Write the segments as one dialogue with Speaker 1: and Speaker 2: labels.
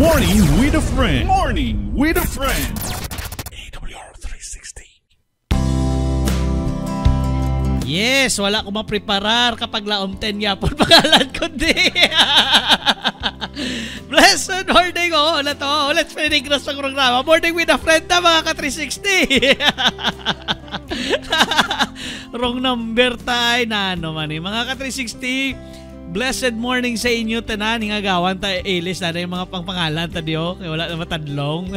Speaker 1: Morning with a friend. Morning with a friend. AWR 360.
Speaker 2: Yes, wala ko mapreparar kapag laom 10 yapon pangalan ko di. Blessed morning ko na to. Let's pinigras sa programa. Morning with a friend na mga ka-360. Wrong number tayo na ano man eh. Mga ka-360, blessed morning sa inyo tanan. Hingagawan tayo ilis na yung mga pangpangalan tayo. Kaya wala na matadlong.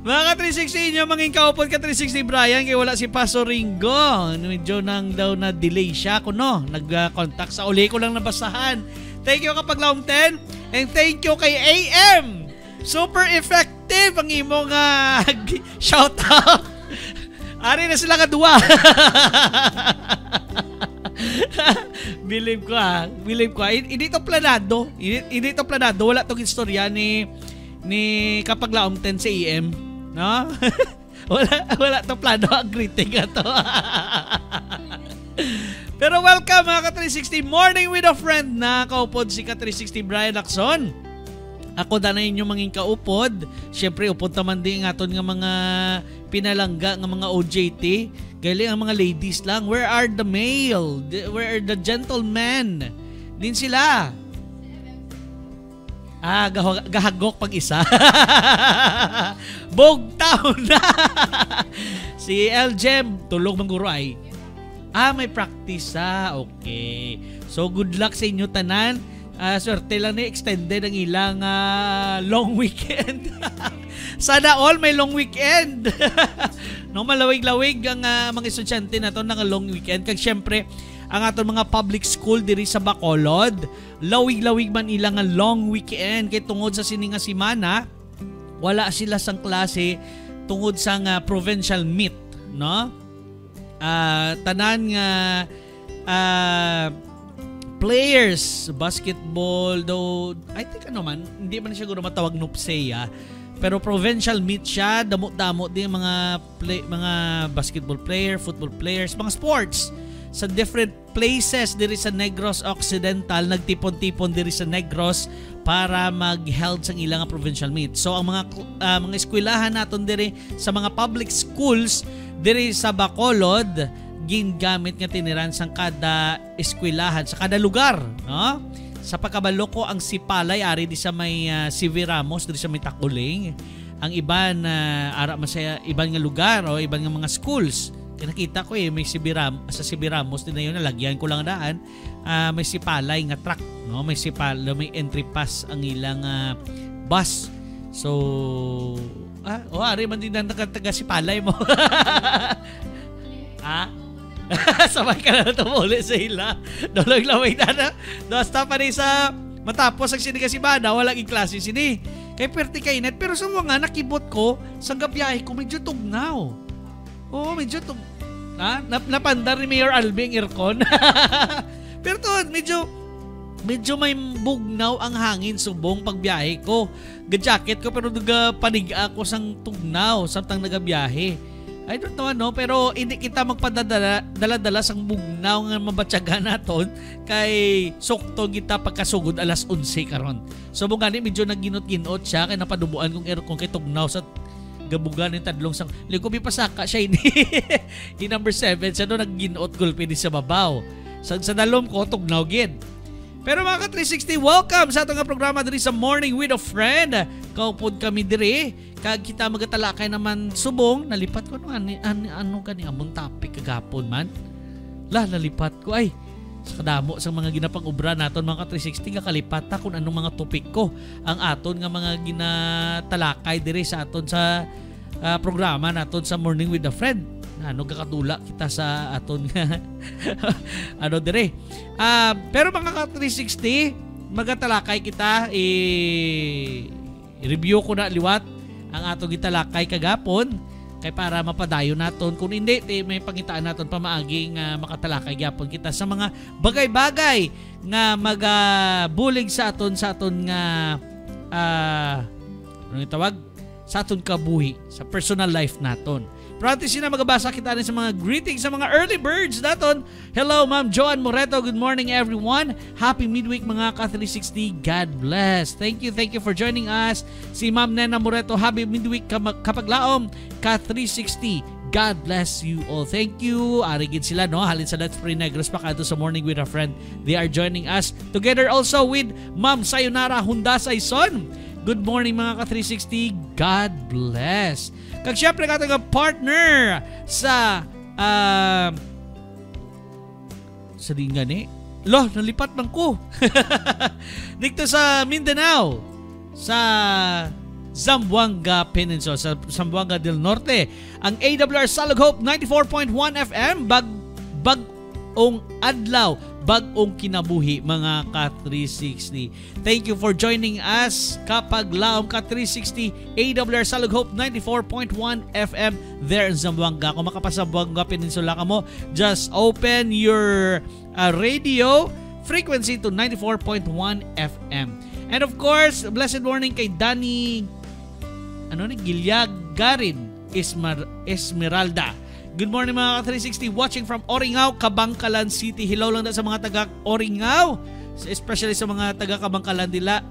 Speaker 2: Mga ka-360 inyo, manging kaupod ka-360 Brian, kaya wala si Pastor Ringo. Medyo nang daw na delay siya kuno. Nag-contact sa uli ko lang nabasahan. Thank you kapag laong 10. And thank you kay AM. Super effective ang imong shout out. Ari na sila kadua. Believe ko. Hindi to planado. Hindi to planado. Wala tong istorya ni kapag laom 10 sa AM. No? wala to plano ang greeting ato. Pero welcome mga ka-360 Morning with a friend na kaupod si ka-360 Brian Lacson. Ako na inyong manging kaupod. Siyempre upod naman din aton nga mga pinalangga nga mga OJT. Galing ang mga ladies lang. Where are the male? Where are the gentlemen? Din sila. Gahagok pag isa. Bogtown na. Si LGM tulog manguro ay. May practice okay. So good luck sa inyo tanan. Swerte lang na extended ang ilang long weekend. Sana all may long weekend. No, malawig-lawig ang mga estudyante na to ng long weekend. Kag syempre ang aton mga public school diri sa Bacolod, lawig-lawig man ilang long weekend kay tungod sa sininga semana wala sila sang klase tungod sa provincial meet, no? Tanan nga players basketball though I think hindi man siya guro matawag NUPSEA pero provincial meet siya, damo-damo din mga basketball player, football players, mga sports sa different places diri sa Negros Occidental. Nagtipon-tipon diri sa Negros para mag-held sa ilang provincial meet. So ang mga eskwelahan naton diri sa mga public schools diri sa Bacolod gingamit nga tiniran sang kada eskwelahan sa kada lugar, no? Sa pagkabalo ko ang Sipalay ari di sa may CV Ramos diri sa may Takuling. Ang iban ara man sa iban nga lugar o iban nga mga schools. Nakita ko may sa Sibiramos din na yun, nalagyan ko lang daan. May Sipalay nga truck, no? May Sipalay, may entry pass ang ilang bus. So, ari man din na taga Sipalay mo. Sabay ka na tumuli sa ila. Dolag-laway na. Basta pa rin sa matapos ang sinigasibana, walang klase sini. Kay perti kay net. Pero sa mga nakibot ko, sa gabiyahe ko, medyo tugnaw. Oo, medyo napandar ni Mayor Albing aircon. Pero to, medyo may bugnaw ang hangin subong pagbiyahe ko. Ga-jacket ko pero paniga ako sang tugnaw samtang nagabiyahe. I don't know pero hindi kita magpadala sang bugnaw nga mabatyaga naton kay sukto kita pagkasugod alas 11 karon. So bungani medyo nagginot-ginot siya kay napadubuan kong aircon kay tugnaw sa gabugan ng tadlong sang likobi pasaka siya ini. Di number 7 siya doon nagginot gulpi di sa babaw. Sa dalom ko tugnaw gid. Pero mga ka-360, welcome sa atong programa diri sa Morning with a Friend. Kaupod kami diri kag kita magatalakay naman subong nalipat ko ano kani among topic kagapon man. Nalipat ko ay sa kadamo sa mga ginapang-ubra naton mga ka-360 nga kalipat ta kung anong mga topik ko ang aton nga mga ginatalakay diri sa aton sa programa naton sa Morning with a Friend. Kakatula kita sa aton nga dire. Pero mga ka-360 magatalakay kita i-review ko na liwat ang atong gitalakay kagapon kay para mapadayon naton kung hindi may pangitaan naton pamaagi nga makatalakay gyapon kita sa mga bagay-bagay nga magabulig sa aton nga ano itawag sa aton kabuhi sa personal life naton. Practice na magabasa kita rin sa mga greetings sa mga early birds daton. Hello, Ma'am Joan Moreto. Good morning, everyone. Happy midweek, mga ka-360. God bless. Thank you for joining us. Si Ma'am Nena Moreto, happy midweek kapag laom, ka-360. God bless you all. Thank you. Arigid sila, no? Halin sa Let's Pray Negros pa kadto sa Morning with a Friend. They are joining us together also with Ma'am Sayonara Hundasay Son. Good morning, mga ka-360. God bless. Kag syempre katong partner sa dingan eh. Lo, nalipat man ko. Dito sa Mindanao, sa Zamboanga Peninsula, sa Zamboanga del Norte, ang AWR Salug Hope 94.1 FM, bag-ong adlaw, bag-ong kinabuhi, mga ka-360. Thank you for joining us kapag laom ka-360 AWR Salug Hope 94.1 FM there in Zamboanga. Kung makapasabanga Peninsula ka mo, just open your radio frequency to 94.1 FM. And of course, blessed morning kay Danny Gilyagarin Esmeralda. Good morning, mga ka-360, watching from Oringao, Kabangkalan City. Hello lang na sa mga taga Oringao, especially sa mga taga Kabangkalan dira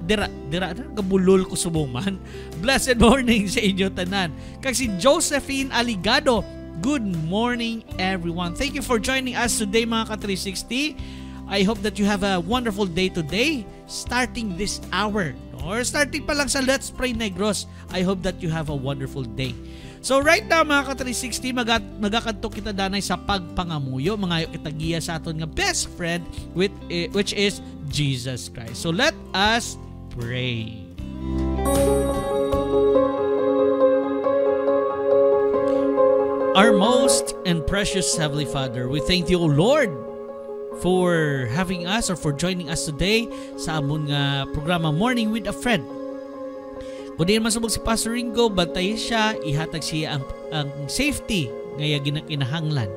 Speaker 2: kabulol ko sumuman. Blessed morning sa inyo tanan. Kag si Josephine Aligado, good morning everyone. Thank you for joining us today, mga ka-360. I hope that you have a wonderful day today, starting this hour or starting pa lang sa Let's Pray Negros. I hope that you have a wonderful day. So right now, mga ka-360, magakadto kita danay sa pagpangamuyo, mga kita giya sa aton nga best friend which is Jesus Christ. So let us pray. Our most and precious Heavenly Father, we thank you, O Lord, for having us or for joining us today sa amon nga programa Morning with a Friend. Kung di naman subog si Pastor Ringo, bantayin siya, ihatag siya ang safety ngaya ginakinahanglan.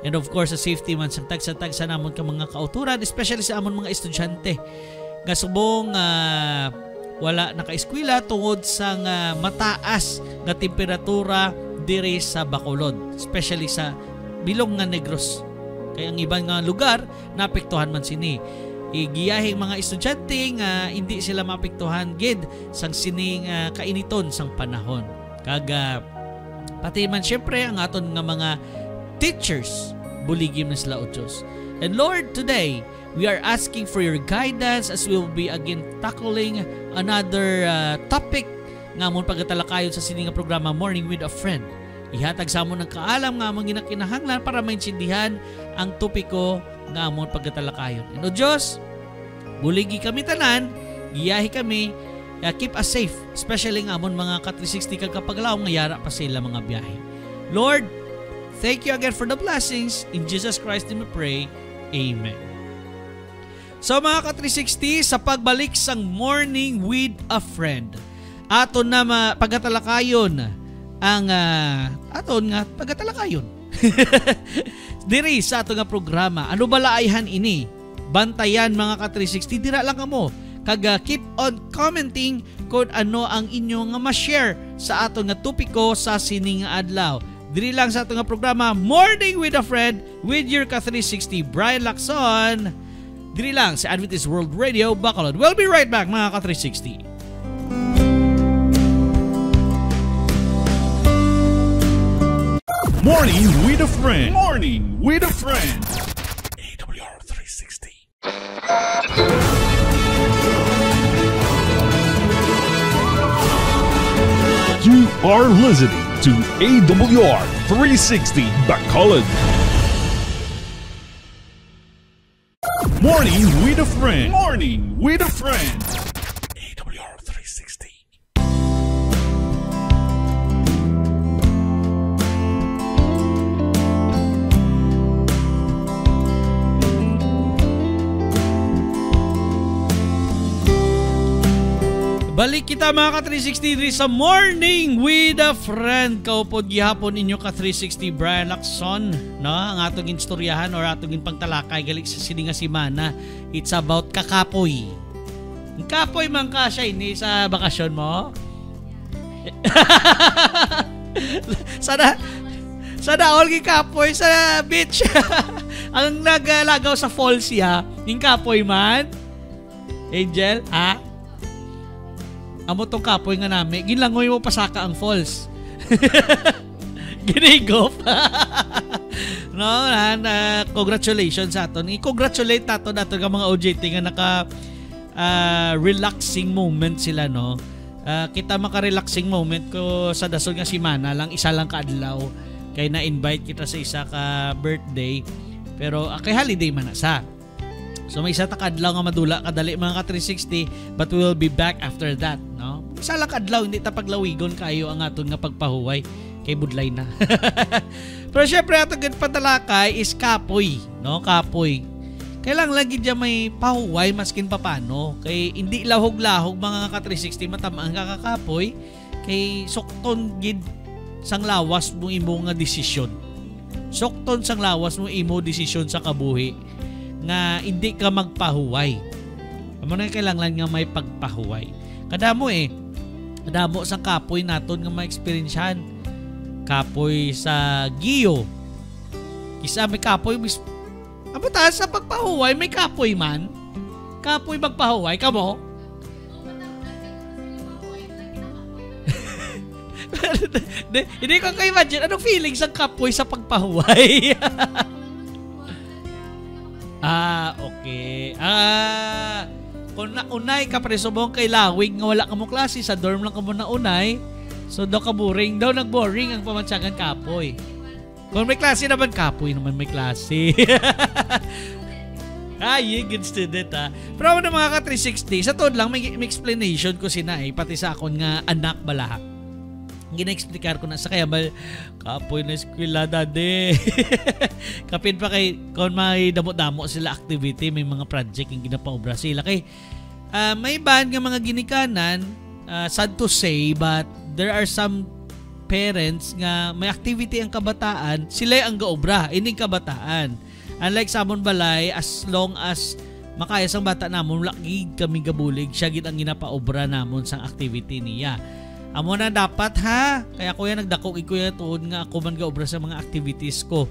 Speaker 2: And of course, sa safety man sa tag sa namon ka mga kauturan, especially sa amon mga estudyante. Nga subong wala naka-eskwela tungod sa mataas nga temperatura diri sa Bacolod, especially sa Bilong nga Negros. Kaya ang ibang nga lugar naapektuhan man sini. Igiyahing mga estudyante nga hindi sila maapektuhan gid sang sining kainiton sang panahon. Kaga pati man syempre ang aton nga mga teachers buligim na sila o Diyos. And Lord, today we are asking for your guidance as we will be again tackling another topic nga amon pagatalakayon sa sining nga programa Morning with a Friend. Ihatag sa amon ng kaalam nga among ginakinahanglan para maintindihan ang topiko nga amon pagatalakayon. And o Diyos, buligi kami tanan, giyahi kami, keep us safe, especially nga amon mga ka-360 kagkapaglaw nga yara pa sila mga biyahe. Lord, thank you again for the blessings. In Jesus Christ name we pray. Amen. So mga ka-360, sa pagbalik sang Morning with a Friend, aton na pagatalakayon ang aton nga pagatalakayon. Diri sa ato nga programa, ano balaayhan ini? Bantayan mga ka-360, dira lang kamo. Kaga keep on commenting kung ano ang inyo nga ma-share sa ato nga topiko sa sining adlaw. Diri lang sa ato nga programa Morning with a Friend with your ka-360 Brian Lacson. Diri lang sa Adventist World Radio Bacolod. We'll be right back, mga ka-360.
Speaker 1: Morning with a Friend. Morning with a Friend. AWR 360. You are listening to AWR 360 Bacolod. Morning with a Friend. Morning with a Friend. AWR 360.
Speaker 2: Balik kita mga ka-360 sa Morning with a Friend. Kaupod gihapon inyo ka-360 Brian Lacson, no? Ang atong instoryahan or atong pangtalakay galik sa sininga simana. It's about kakapoy. Kapoy man ka siya ini sa bakasyon mo. Sa daol gi kapoy sa beach. Ang naglagaw sa falls ya, yung kapoy man. Angel, ha? Amo tong kapoy nga nami, ginlangoy mo pasaka ang falls. Ginigop. No, congratulations sa aton. I-congratulate nato nato nga mga OJT nga naka relaxing moment sila, no. Kita maka-relaxing moment ko sa dasol nga semana lang, isa lang kaadlaw kay na-invite kita sa isa ka birthday, pero kay holiday man na sa. So may isa ta kadlaw nga madula kadali mga ka 360, but we will be back after that, no. Isa lang kadlaw, hindi ta paglawigon kayo ang aton nga pagpahuway kay budlay na. Pero syempre atong padalakay is kapoy, no, kapoy. Kailang lagi dyan may pahuway maskin papano. Kay hindi lahog-lahog mga ka-360 matamaan kakakapoy. Kay sukton gid sang lawas mo imo nga desisyon. Sukton sang lawas mo imo desisyon sa kabuhi nga hindi ka magpahuway. Amo na kailangan nga may pagpahuway. Kadamo kadamo sang kapoy naton nga ma-experiencehan. Kapoy sa giyo. Kisa may kapoy amo ta sa pagpahuway may kapoy man. Kapoy magpahuway kamo. Hindi ko ka-imagine anong feelings ang kapoy sa pagpahuway. Okay. Kung naunay ka presubong kay lawig nga wala ka mo klase sa dorm lang ka mo naunay. So daw ka boring, daw nag-boring ang pamantsagan kapoy. Kung may klase naman, kapoy naman may klase. Good student ha. Pero ako na mga ka-360, sa tood lang may explanation ko sina pati sa akon nga anak bala. Gina-explicar ko na sa kaya kapoy na eskwela dade. Kapin pa kay kung may damo-damo sila activity, may mga project yung ginapaobra sila. Kay may band nga mga ginikanan, sad to say, but there are some parents nga may activity ang kabataan, sila ang gaobra, ining kabataan. Unlike sa amon balay, as long as makaya sang bata namon, lagi kami gabulig, siya gid ang ginapaobra namon sang activity niya. Amo na dapat ha, kaya kuya nagdako kuya tuod nga ako man gaobra sa mga activities ko.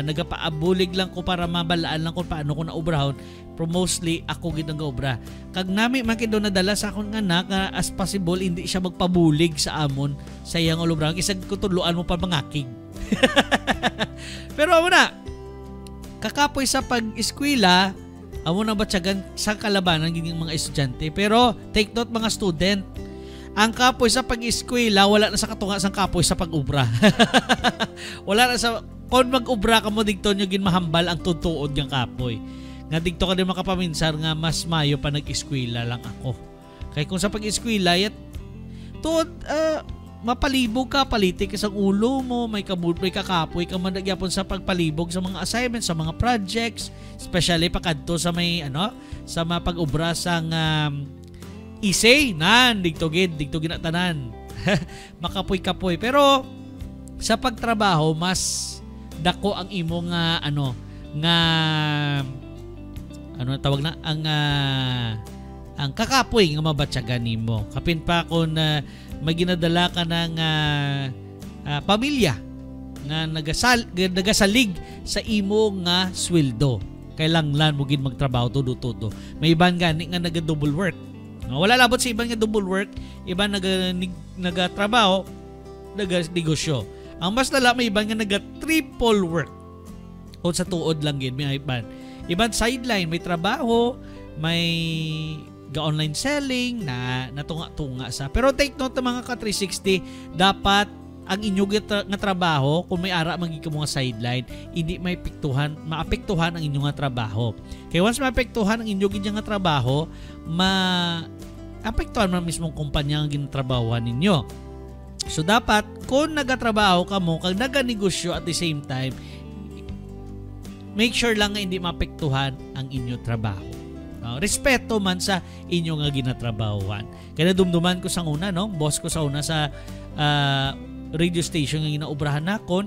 Speaker 2: Nagapaabulig lang ko para mabalaan lang ko paano ko naobrahon, pero mostly ako gid ang gaobra. Kag nami man kido nadala sa akong anak as possible hindi siya magpabulig sa amon sa iyang ulubrahon isag kutuluan mo pa mangakig. Pero amo na kakapoy sa pag-eskwela, amo na batyagan sa kalabanan gid mga estudyante. Pero take note mga student, ang kapoy sa pag-eskwela wala na sa katunga sang kapoy sa pag-ubra. Wala na sa kung mag-ubra ka mo dito nyo gin mahambal ang tutuod ng kapoy. Nga dito ka din makapaminsar nga mas mayo pa nag-eskwela lang ako. Kaya kung sa pag-eskwela yat tuod mapalibog ka, palitik sa ulo mo, may kakapoy ka man nagyapon sa pagpalibog sa mga assignments, sa mga projects, especially pakadto sa may sa mga pag-ubra sang isay nan digto ginatanan. Makapoy-kapoy. Pero sa pagtrabaho mas dako ang imo nga tawag na ang kakapoy nga mabatyagan nimo. Kapin pa kung may ginadala ka ng pamilya nga nagasalig sa imo nga sweldo. Kailangan mo gid magtrabaho todo. May iban gani nga naga-double work. Wala labot sa iban nga double work, iban nagatrabaho, naga-negosyo. Ang mas lala may iban nga naga-triple work. O sa tuod lang gid may iban. Iban sideline, may trabaho, may ga-online selling na natunga-tunga sa. Pero take note mga ka-360, dapat ang inyo nga trabaho, kung may ara magiging mga sideline, hindi maapektuhan ang inyong nga trabaho. Kaya once maapektuhan ang inyong nga trabaho, maapektuhan man mismong kumpanya ang ginatrabahoan ninyo. So dapat, kung nagatrabaho ka mo, kung naganegosyo at the same time, make sure lang nga hindi maapektuhan ang inyong trabaho. Respeto man sa inyo nga ginatrabahoan. Kaya dumduman ko sa una, boss ko sa una sa radio station nga ginaubrahan nakon,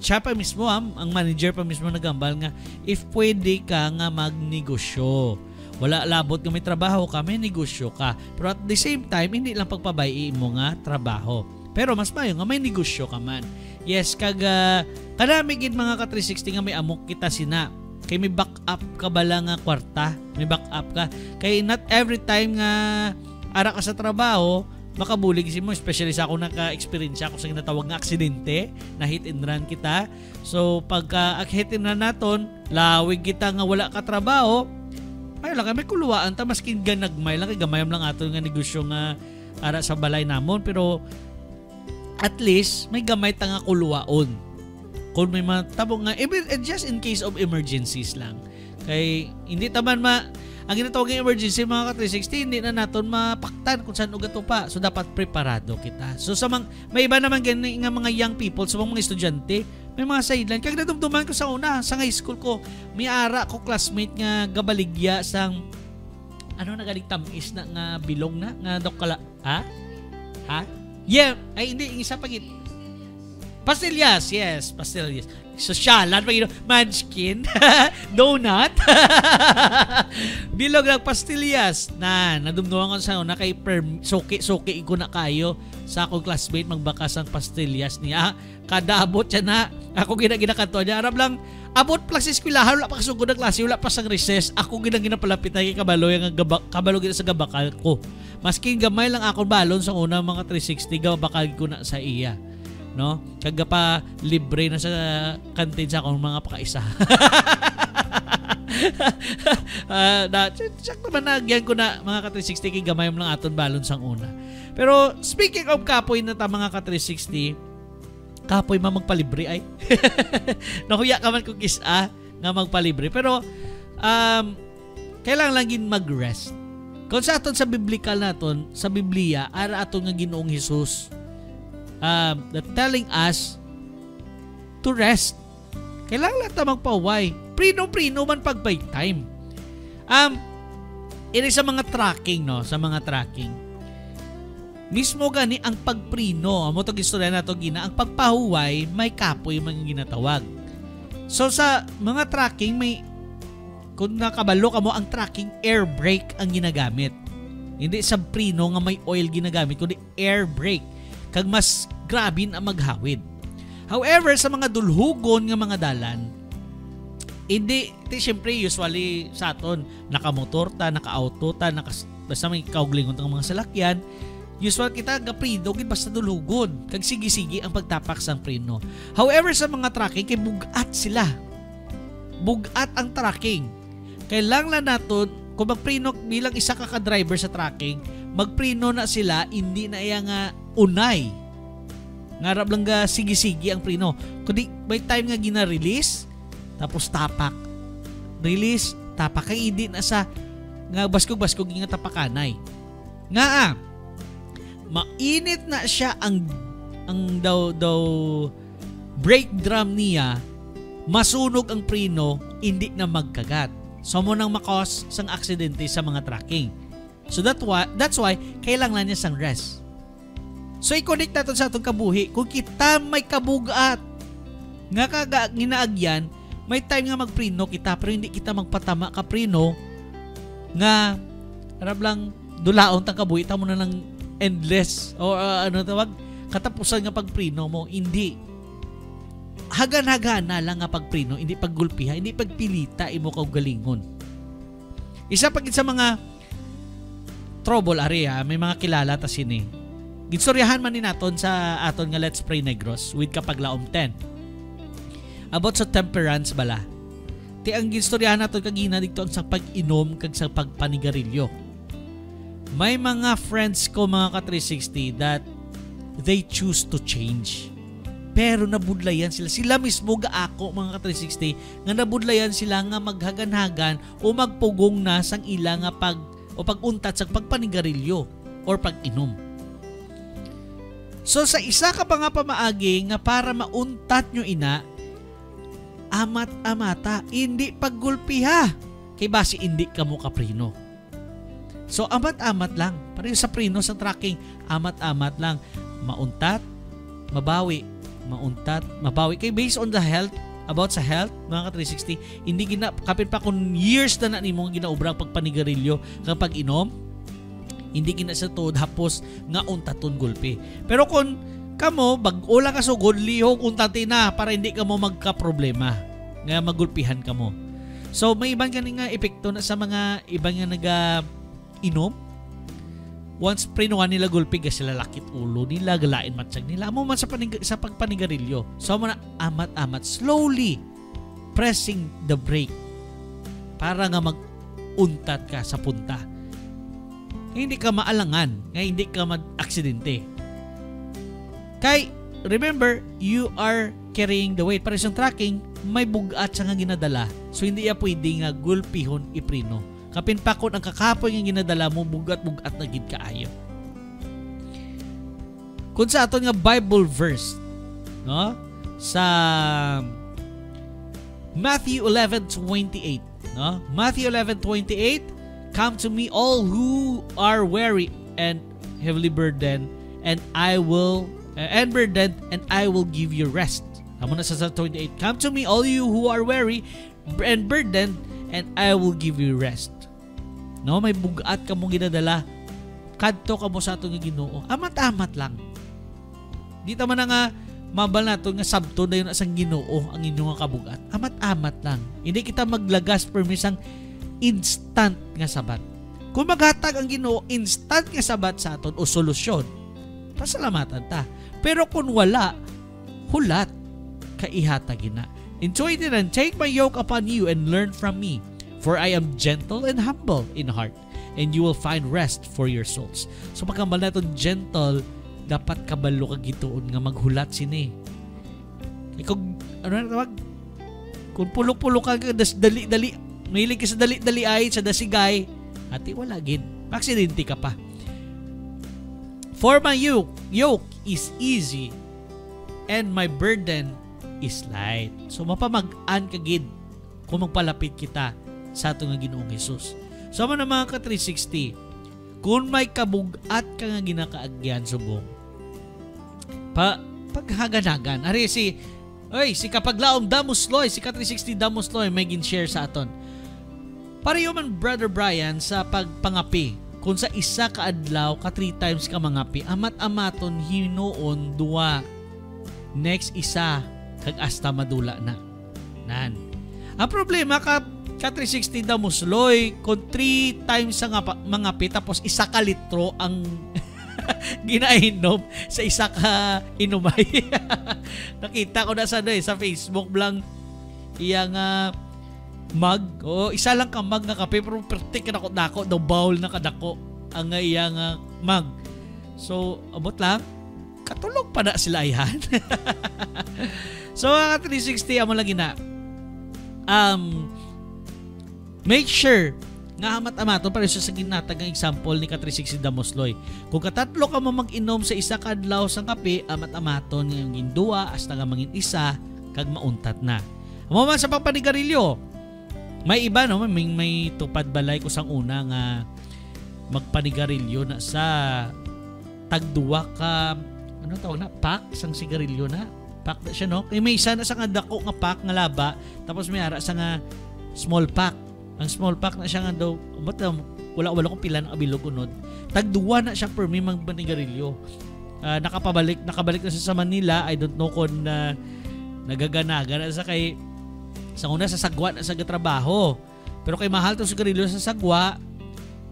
Speaker 2: siya pa mismo, ang manager pa mismo nagambal nga, if pwede ka nga magnegosyo. Wala labot nga may trabaho ka, may negosyo ka. Pero at the same time, hindi lang pagpabayi mo nga trabaho. Pero mas mayo nga may negosyo ka man. Yes, kanami gid mga ka 360 nga may amok kita sina. Kay may backup ka bala nga kwarta, may backup ka. Kay not every time nga ara ka sa trabaho, makabulig si mo, especially sa ako naka-experience ako sa ginatawag nga aksidente, na hit and run kita. So pagka hit and run naton, lawig kita nga wala ka trabaho, ay lang may kuluwaan ta maskin ganagmay lang kay gamayam lang ato nga negosyo nga ara sa balay namon, pero at least may gamay ta nga kuluwaon. Kung may matabong nga, just in case of emergencies lang. Kay hindi taman ang ginatawag ng emergency mga ka-360, hindi na naton mapaktan kung saan ugat pa. So dapat preparado kita. So may iba naman ganyan nga mga young people, so mga estudyante, may mga sideline. Kaya nadumduman ko sa una, sa high school ko, may ara ko classmate nga gabaligya sang nagaling tamis na nga bilong na nga dokala. Ha? Yeah, ay hindi isa pagit. Pastillas, yes, pastillas. Sosyalan, Munchkin, donut, bilog lang pastillas. Nadumduman ko sa una kay suki ko na kayo sa akong classmate magbakas ang pastillas niya. Kada abot siya na, ako ginakanto niya. Arab lang, abot plus sa eskwelahan, wala pa kasugod na klase, wala pa sang recess. Ako ginapalapit ay kabalo gina sa gabakal ko. Maski gamay lang akong balon sa una mga 360, gabakal ko na sa iya. No? Kaga pa libre na sa kantin sa akong mga pakaisa. Check naman nagyan ko na mga ka-360 kay gamay mo lang aton balon sang una. Pero speaking of kapoy na ta mga ka-360, kapoy magpalibre ay. Nakuya ka man kung isa nga magpalibre. Pero kailangan lang gin mag-rest. Kung sa aton sa biblical naton, sa Biblia, ara aton nga Ginoong Hesus telling us to rest. Kailangan lang ta magpaway. Prino man pag by time. Ini sa mga tracking, no? Sa mga tracking. Mismo gani ang pagprino, amo to gistorya na to gina, ang pagpahuway may kapoy man ginatawag. So sa mga tracking may kung nakabalo ka mo ang tracking air brake ang ginagamit. Hindi sa prino nga may oil ginagamit kundi air brake. Kag mas grabe na maghawid. However, sa mga dulhugon nga mga dalan, hindi, siyempre usually sa aton, nakamotor ta, naka-auto ta, basta may kauglingon ng mga salakyan, usual kita gaprido, basta dulhugon, kag sige-sige ang pagtapak sang preno. However, sa mga tracking, kay bugat sila. Bugat ang tracking. Kailangan naton, kung magpreno bilang isa ka driver sa tracking, magpreno na sila, hindi na iya nga unay. Ngarap lang ga sige-sige ang preno. Kundi by time nga gina-release, tapos tapak. Release, tapak. Kaya hindi na sa nga baskog-baskog nga tapakanay. Nga mainit na siya ang daw brake drum niya, masunog ang preno, hindi na magkagat. So mo nang makos sang aksidente sa mga tracking. So that's why kailangan niya sang rest. So i-connect natin sa atong kabuhi. Kung kita may kabugat nga ginaagyan, may time nga magprino kita pero hindi kita magpatama ka prino nga arab lang dulaon tang kabuhi ta mo na ng endless o tawag katapusan nga pagprino mo. Hindi. Hagan-hagana lang nga pagprino, hindi paggulpiha, hindi pagpilita imo kaugalingon. Isa pagit sa mga trouble area, may mga kilala ta sini. Gistoryahan man ni naton sa aton nga Let's Pray Negros with Kapaglaom 10. About sa temperance bala. Ti ang gistoryahan naton kagina dito ang sa pag-inom kag sa pagpanigarilyo. May mga friends ko mga ka-360 that they choose to change. Pero nabudlayan sila. Sila mismo gaako mga ka-360 nga nabudlayan sila nga maghagan-hagan o magpugong na sang ila nga pag-untat sa pagpanigarilyo or pag-inom. So sa isa ka pa nga pamaagi nga para mauntat nyo ina, amat-amata, hindi paggulpiha. Kay basi hindi ka mo kaprino. So amat-amat lang. Pareho sa prino sa tracking, amat-amat lang. Mauntat, mabawi. Mauntat, mabawi. Kay based on the health, about sa health, mga ka-360, hindi kapit pa kung years na ni mong ginaubrang pagpanigarilyo kapag inom, hindi gina sa tuod hapos nga untaton gulpi. Pero kung kamo bag-ula ka sugod lihok untati na para hindi ka mo magka-problema nga magulpihan ka mo. So may ibang gani nga epekto na sa mga ibang nga naga-inom. Once prinuhan nila gulpi, sila lakit ulo nila, galain matsag nila. Amo man sa pagpanigarilyo. So mo na amat-amat, slowly pressing the brake para nga mag-untat ka sa punta. Hindi ka maalangan, nga hindi ka mag-aksidente. Kay, remember, you are carrying the weight. Para isang tracking, may bugat sa nga ginadala. So hindi ya pwede nga gulpihon iprino. Kapin pakot ang kakapoy nga ginadala mo, bugat-bugat na gid kaayo. Kung sa aton nga Bible verse, no? Sa Matthew 11:28, no? Matthew 11:28, come to me all who are weary and heavily burdened, and I will give you rest. Amo na sa 28, come to me all you who are weary and burdened, and I will give you rest. No, may bugat ka mong ginadala, kadto ka mo sa ato nga Ginoo. Amat-amat lang. Di ta man nga mabal nato nga sabto dayon asang Ginoo ang inyong kabugat. Amat-amat lang. Hindi kita maglagas permisang instant nga sabat. Kung maghatag ang Ginoo instant nga sabat sa aton o solusyon, pasalamatan ta. Pero kung wala, hulat kaihatag na. Enjoy din and take my yoke upon you and learn from me. For I am gentle and humble in heart, and you will find rest for your souls. So pagkambal natin gentle, dapat kabalo ka gituon nga maghulat sini. Kung ano na tawag? Kung pulok-pulok ka, dali-dali, mahilig ka sa dali-dali ay, sa dasigay, ati wala gid. Aksidente ka pa. For my yoke is easy, and my burden is light. So mapamag-an ka gid kung magpalapit kita sa ato nga Ginoong Hesus. So man mga ka-360, kung may kabugat ka nga ginakaagyan subong, paghaganagan. Ari si Kapaglaom Damusloy, si ka-360 Damusloy may gin-share sa aton. Pareho man Brother Brian sa pagpangapi. Kung sa isa ka adlaw ka 3 times ka mangapi, amat-amaton hinuon duwa. Next isa kag hasta madula na. Nan. Ang problema ka-360 Damusloy, kung 3 times ang mangapi tapos isa ka litro ang ginainom sa isa ka inumay. Nakita ko na sa Facebook lang iyang mug. Isa lang ka mug nga kape pero pertik na dako daw bowl na kadako ang iyang mug. So abot lang katulog pa na sila yan. So mga 360 amo lagi na make sure nga amat-amaton para sa ginatag ang example ni ka-360 Damusloy. Kung katatlo ka mo mag-inom sa isa ka adlaw sa kape, amat-amaton yung ginduwa hasta nga mangin isa kag mauntat na. Amo man sa pagpanigarilyo, may iba no, may tupad balay ko sang una nga magpanigarilyo na sa tagduwa ka ano tawag na pack sang sigarilyo na. Pack na siya no. Kay may isa na sa nga dako nga pack nga laba tapos may ara sa nga small pack. Ang small pack na siya nga daw, wala kong pila ng abilog unod. Tagduwa na siya per may magpanigarilyo. Nakabalik na siya sa Manila. I don't know kung nagaganaga na sa kay sa una sa sagwa na sa trabaho. Pero kay mahal to sigarilyo sa sagwa,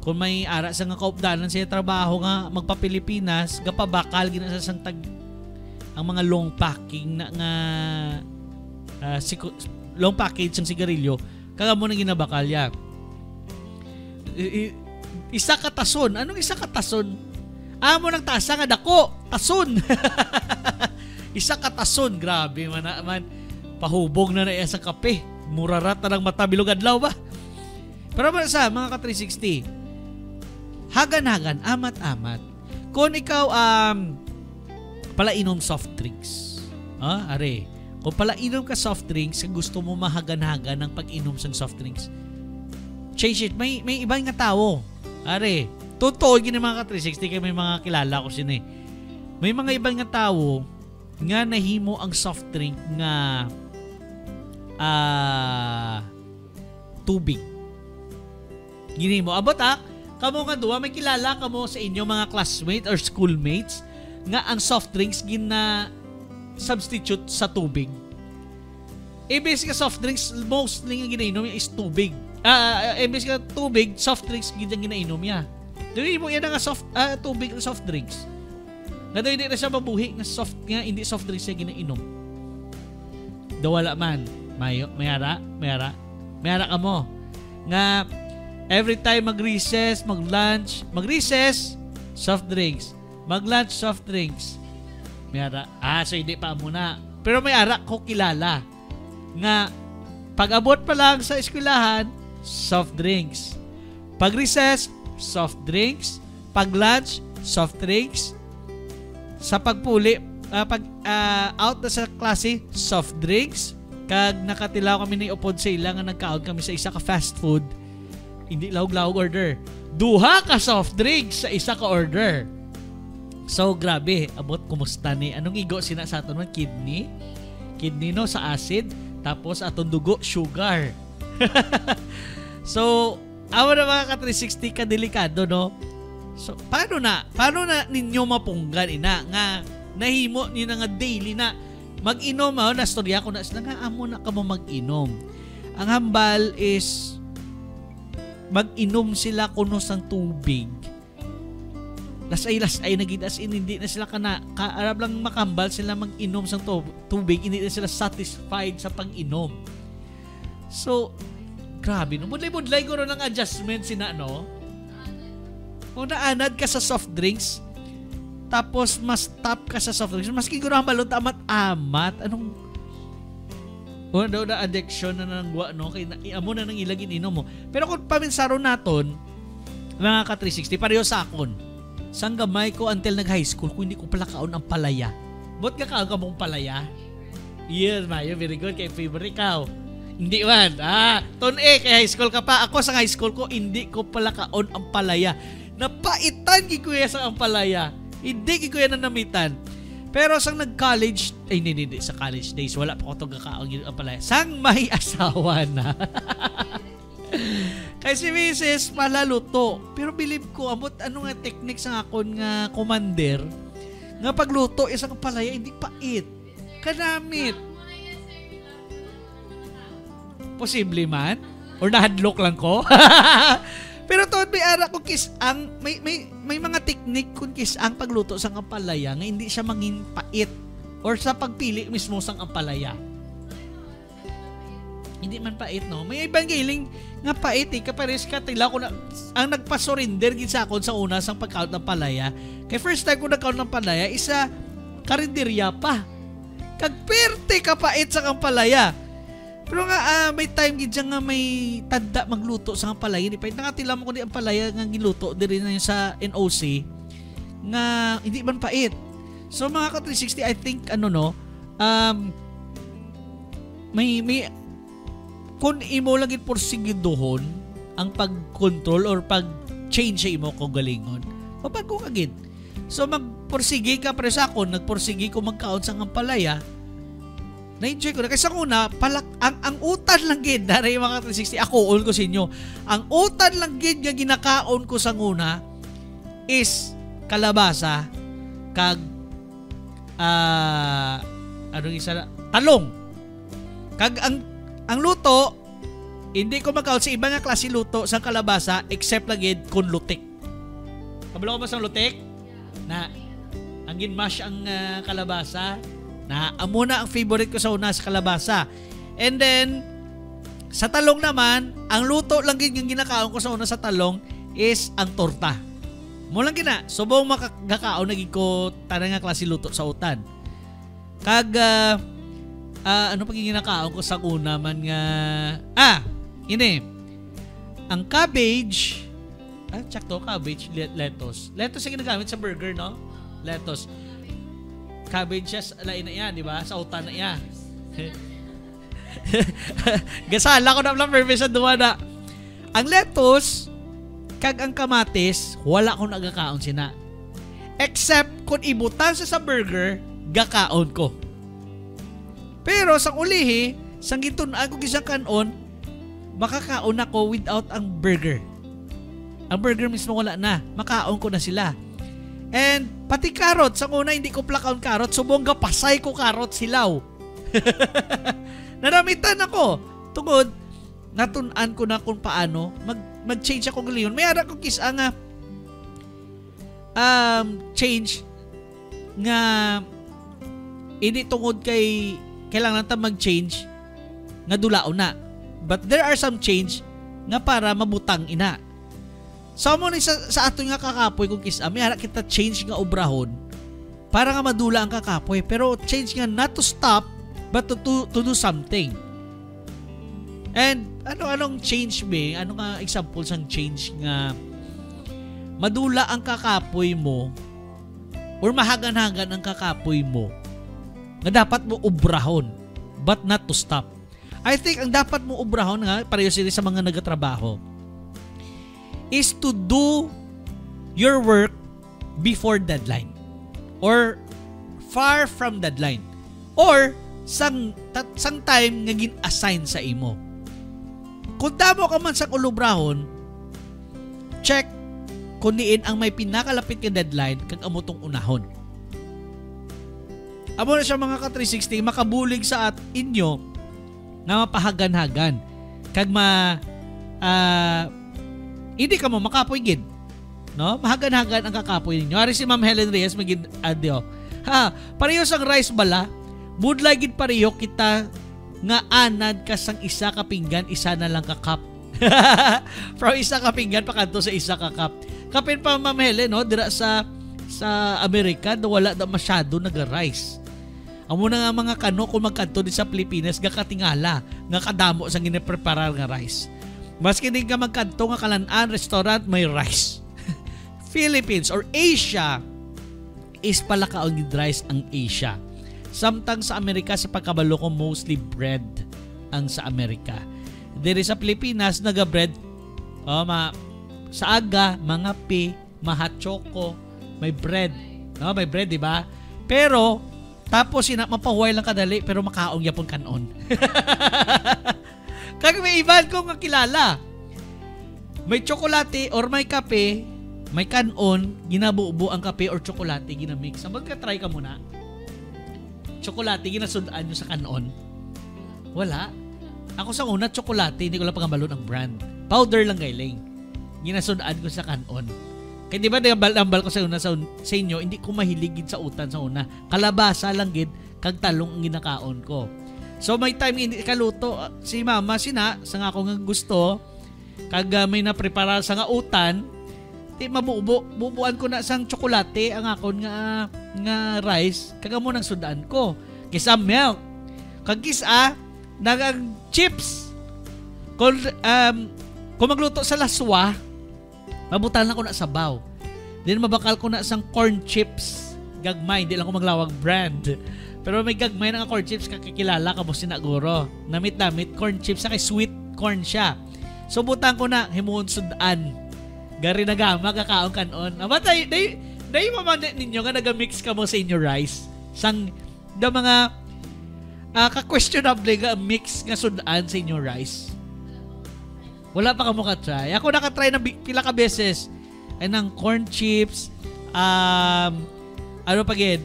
Speaker 2: kung may ara sa nga kaupdanan siya trabaho nga magpa-Pilipinas, gapabakal ginasa sang tag ang mga long packing na nga long package ng sigarilyo. Kaga mo nang ginabakal ya. Isa ka tason. Anong isa ka tason? Amo ng tasa nga dako. Tason. Isa ka tason. Grabe man. Pahubog na iya sa kape. Murarat na ng mata bilog adlaw ba? Pero sa mga ka-360, hagan-hagan, amat-amat. Kung ikaw palainom soft drinks. Are. Kung pala inom ka soft drinks, gusto mo mahagan-hagan ng pag-inom sa soft drinks, change it. May ibang nga tao. Are, totoo gini mga ka-360 kaya may mga kilala ko sini. May mga ibang nga tao nga nahimo ang soft drink nga tubig. Gini mo, abot kamo nga duwa, may kilala kamo sa inyo mga classmates or schoolmates nga ang soft drinks gina substitute sa tubig. Imbes ka soft drinks, mostly nga ginainom is tubig. Imbes ka tubig, soft drinks ginainom niya. Dili mo yan nga tubig na soft drinks. Nga daw hindi na siya mabuhi nga hindi soft drinks siya ginainom. Dawala man. Mayara ka mo. Nga every time mag-recess, mag-recess, soft drinks. Mag-lunch, soft drinks. Mayara. So hindi pa muna. Pero mayara ko kilala. Nga pag-abot pa lang sa eskwelahan, soft drinks. Pag-recess, soft drinks. Pag-lunch, soft drinks. Sa pagpuli, out na sa klase, soft drinks. Kag nakatilaw kami ni upod sa ilang nga nagkaon kami sa isa ka fast food. Hindi lawog-lawog order. 2 ka soft drinks sa isa ka order. So grabe, abot kumusta ni? Anong igo sina sa aton man? Kidney no sa acid, tapos atong dugo sugar. So, awa na mga ka-360 ka delikado, no? So, paano na ninyo mapunggan ina nga nahimo niyo na nga daily na mag-inom na storya ko na sila nga amo na ka mo mag-inom. Ang hambal is mag-inom sila kuno sang tubig. Lasay na gid as in hindi na sila kaarab lang makambal sila mag-inom sang tubig, hindi na sila satisfied sa pag-inom. So, grabe no. Budlay ko ron ng adjustment sina no. Kung naanad ka sa soft drinks, tapos mas top ka sa soft drinks, maski guro ang balot amat. Anong daw na addiction na nangwa no kay amo na nang ilagin inom mo. Pero kung paminsaro naton mga ka-360 pareho sa akon. Sang gamay ko until nag-high school ko hindi ko pala kaon ang palaya. Bot ka kaon ka mong palaya? Yes, Mayo, very good kay favorite ka. Hindi man. Kay high school ka pa. Ako sa high school ko hindi ko pala kaon ang palaya. Napaitan gikuya sa ang palaya. Hindi gikuya na namitan. Pero sang nag-college, hindi sa college days, wala pa ko itong kakaon ang palaya. Sang may asawa na. Kaya si Mrs. malaluto. Pero believe ko, ano nga technique sa akon nga commander, nga pagluto, isang palaya, hindi pait. Kanamit. Posible man? Or nahadlok lang ko? Pero toon may ara kung kisang, may mga teknik kung kisang pagluto sa ampalaya nga hindi siya mangin pait or sa pagpili mismo sang ampalaya. Hindi man pait no. May ibang giling nga pait kapares ka tila ko na ang nagpa-surrender gid sa akon sa una sang pagkaon ng palaya. Kay first time ko nagkaon ng palaya isa karinderya pa. Kag perte ka pait sa ampalaya. Pero nga may time gid nga may tanda magluto sa palaya. Hindi pa nakatila mo kundi ang palaya nga giluto diri na sa NOC nga hindi man pait. So mga ka-360 I think may kung imo lang gid porsigidohon ang pag-control or pag-change sa imo kung galingon. Papago ka gid. So magporsigi ka pero sa akon nagporsigi ko magkaon sa palaya. Na-enjoy ko na. Kasi ako na, ang utan lang gid, dari mga 360, ako, all ko sa inyo, ang utan lang gid nga ginakaon ko sa nguna is kalabasa, kag, talong. Kag, ang luto, hindi ko magkaon sa iba nga klase luto sa kalabasa, except lang gid kun lutik. Kabalo ko ba sa lutik? Na, ang ginmash ang kalabasa, na amo na ang favorite ko sa una sa kalabasa. And then sa talong naman, ang luto lang gid yung ginakaon ko sa una sa talong is ang torta. Mo lang gina, subong makakaon naging ko tanang nga klase luto sa utan. Kag ano pag ginakaon ko sa una man nga ini. Ang cabbage, cabbage, lettuce. Lettuce yung ginagamit sa burger, no? Lettuce. Cabbage siya, lain na yan, di ba? Sa utan na yan. Gasala ko na lang permission duwa na. Ang lettuce, kag ang kamatis, wala ko nagkakaon sina. Except kung ibutan sa burger, gakaon ko. Pero sa ulihi, sang gitunaan ko gisang kanon, makakaon ako without ang burger. Ang burger mismo wala na. Makaon ko na sila. And pati karot, sa una hindi ko plakaon karot, subong gapasay ko karot silaw. Nanamitan ako. Tungod, natunan ko na kung paano mag-change ako ngayon. May ara ko kisa nga change nga hindi tungod kay kailangan ta mag-change nga dulao na. But there are some change nga para mabutang ina. So mo ni sa ato nga kakapoy kung kisa, may hara kita change nga obrahon para nga madula ang kakapoy. Pero change nga not to stop but to do something. And anong change be? Ano nga example sang change nga madula ang kakapoy mo or mahagan-hagan ang kakapoy mo nga dapat mo obrahon but not to stop. I think ang dapat mo obrahon nga pareho sila sa mga nagatrabaho is to do your work before deadline or far from deadline or sang time nga gin-assign sa imo. Kung damo ka man sa ulubrahon, check kung niin ang may pinakalapit nga deadline kag amo tong unahon. Amo na siya mga ka-360 makabulig sa inyo nga mapahagan-hagan kag hindi ka mo makapoy gid, no? Mahagan-hagan ang kakapoy ninyo. Ari si Ma'am Helen Reyes magid adyo. Ha, pareho sang rice bala, budlay gid pareho kita nga anad ka sang isa ka pinggan, isa na lang ka cup. From isa ka pinggan pakanto sa isa ka cup. Kapin pa Ma'am Helen, no, dira sa Amerika, wala na masyado naga-rice. Amo na nga mga kano kung magkanto din sa Pilipinas nga katingala, nga kadamo sa ginipreparar nga rice. Maski din ka magkanto nga kalan-an restaurant may rice. Philippines or Asia is palakaon gid rice ang Asia. Samtang sa Amerika sa pagkabalo ko mostly bread ang sa Amerika. Diri sa Pilipinas naga-bread sa aga, mga mahachoko, may bread. No, may bread, di ba? Pero tapos mapahuway lang kadali pero makaong yapon kanon. Kag may iban ko nga kilala. May tsokolate or may kape, may kanon, ginabubo ang kape or tsokolate ginamix. Sabag ka try ka muna. Tsokolate ginasudaan nyo sa kanon. Wala. Ako sa una tsokolate, hindi ko lang pangabalon ang brand. Powder lang gailing. Ginasudaan ko sa kanon. Kaya di ba nambal ko sa una sa inyo, hindi ko mahilig gid sa utan sa una. Kalabasa lang gid kag talong ang ginakaon ko. So may time hindi kaluto si mama sina sa nga ako nga gusto kag may naprepara sa nga utan, di bubuan ko na sang tsokolate ang akon nga rice kag amo nang sudaan ko. Kisa milk. Kag kisa nagang chips. Kung magluto sa laswa, mabutan lang ko na sabaw. Then mabakal ko na sang corn chips. Gagmay, hindi lang ko maglawag brand. Pero may gagmay na corn chips kakikilala ka mo sinaguro. Namit-namit corn chips sa kay sweet corn siya. So butan ko na himuon sudan. Gari na gama kakaon kanon. Amatay, day mamanda ninyo nga nagamix ka mo sa inyo rice. Sang da mga ka-questionable nga mix nga sudan sa inyo rice. Wala pa ka mo ka-try. Ako naka-try ng pila ka beses. Ay ng corn chips, ano pa gid?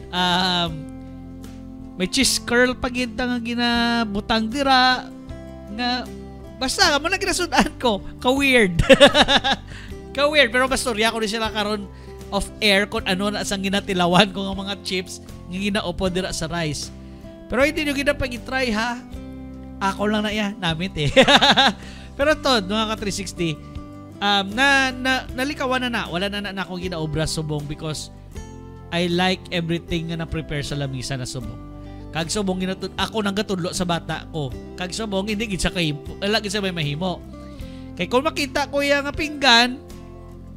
Speaker 2: May cheese curl pa gid nga ginabutang dira nga basta mo na ginasudan ko. Ka-weird. Ka-weird pero bastorya ko rin sila karon of air kung ano na sang ginatilawan ko ng mga chips nga ginaupo dira sa rice. Pero hindi nyo ginapag-try ha. Ako lang na iya namit eh. Pero to, mga ka-360, nalikawan na. Wala na akong ginaobra subong because I like everything na na-prepare sa lamisa na subong. Kag subong ako nang gatudlo sa bata ko. Kag subong hindi gid sa kay lagi sa may mahimo. Kay kung makita ko yang pinggan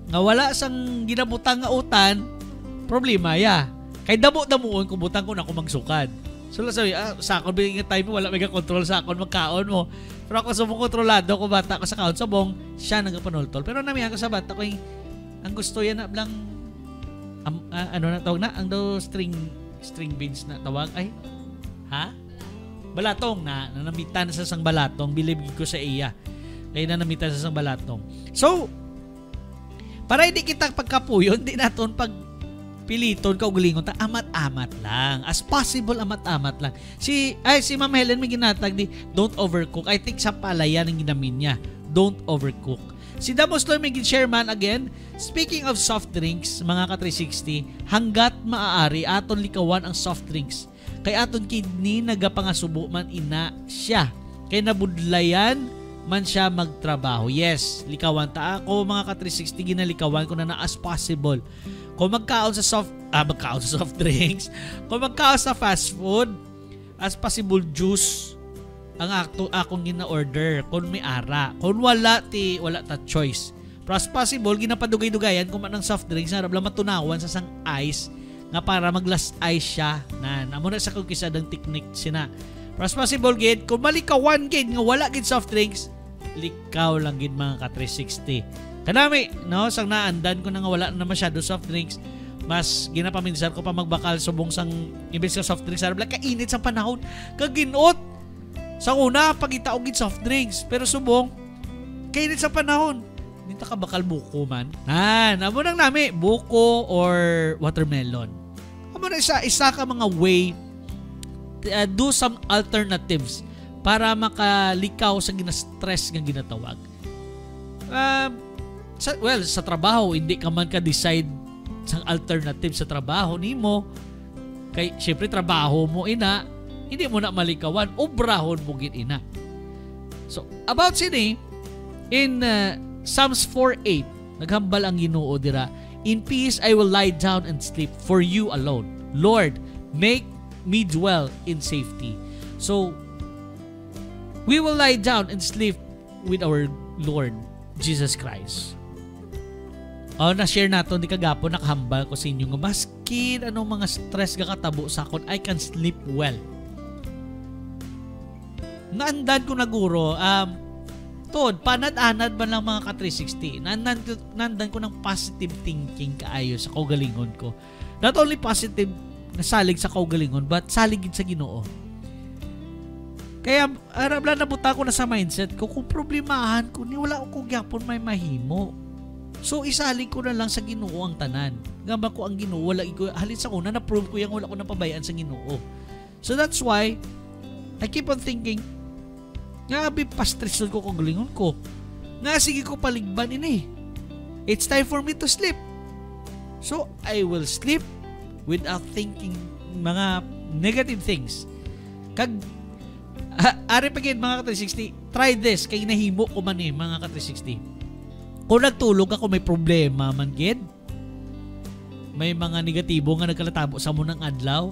Speaker 2: nga wala sang ginabutang nga utan, problema ya. Kay damo-damuon ko butang ko na ako magsukad. So sabi, sa akon bigyan time wala may control sa akon magkaon mo. Pero ako subong kontrolado ko bata ko sa kaon subong siya nagapanultol. Pero namihan ko sa bata ko ang gusto yan na blang ano na tawag na ang daw string beans na tawag ay ha? Balatong na nanamitan sa sang balatong bilib ko sa iya. Kaya nanamitan sa sang balatong. So para hindi kita pagkapuyon, hindi naton piliton ka ugalingon ta amat-amat lang. As possible amat-amat lang. Si Ma'am Helen may ginatag di don't overcook. I think sa palayan ang ginamin niya. Don't overcook. Si Damos Loy may chairman again. Speaking of soft drinks, mga ka-360, hanggat maaari aton likawan ang soft drinks. Kay aton kidney nagapangasubo man ina siya. Kay nabudlayan man siya magtrabaho. Yes, likawan ta ako mga ka-360 ginalikawan ko na as possible. Kung magkaon sa soft drinks, kung magkaon sa fast food, as possible juice ang akong gina-order kung may ara. Kung wala ta choice. Pero as possible ginapadugay-dugayan kung manang soft drinks na rabla matunawan sa sang ice nga para mag-last ice siya na amo na sa kukisa ng technique sina. Pero as possible gid kung malikawan gid nga wala gid soft drinks, likaw lang gid mga ka-360. Kanami, no, sang naandan ko na nga wala na masyado soft drinks, mas ginapaminsan ko pa magbakal subong sang imbes sa soft drinks arabla kainit sa panahon, kaginot. Sa una pagitaog gid soft drinks, pero subong kainit sa panahon. Dito ka bakal buko man. Amo nang nami buko or watermelon. Amo na isa ka mga way do some alternatives para makalikaw sa gina-stress nga ginatawag. Sa trabaho, hindi ka man ka-decide sa alternative sa trabaho nimo. Kay syempre trabaho mo ina, hindi mo na malikawan, obrahon mo gid ina. So, about sini in Psalms 4:8, naghambal ang Ginoo dira, in peace I will lie down and sleep, for you alone, Lord, make me dwell in safety. So, we will lie down and sleep with our Lord Jesus Christ. Na-share nato di kagapon nakahambal ko sa inyo nga maskin anong mga stress ga katabo sa akon, I can sleep well. Naandan ko na guro, panad-anad ba lang mga ka-360? Naandan ko ng positive thinking kaayo sa kaugalingon ko. Not only positive na salig sa kaugalingon, but salig sa Ginoo. Kaya arabla nabuta ko na sa mindset ko kung problemahan ko ni wala ko gyapon may mahimo. So isalig ko na lang sa Ginoo ang tanan. Gamba ko ang Ginoo wala ko halin sa una na prove ko yang wala ko napabayaan sa Ginoo. So that's why I keep on thinking nga abi pa-stress ko kung galingon ko. Nga sige ko paligban ini. It's time for me to sleep. So I will sleep without thinking mga negative things. Kag ari pagid mga ka-360, try this kay nahimo ko man mga ka-360. Kung nagtulog ako may problema man gid, may mga negatibo nga nagkalatabo sa mo ng adlaw,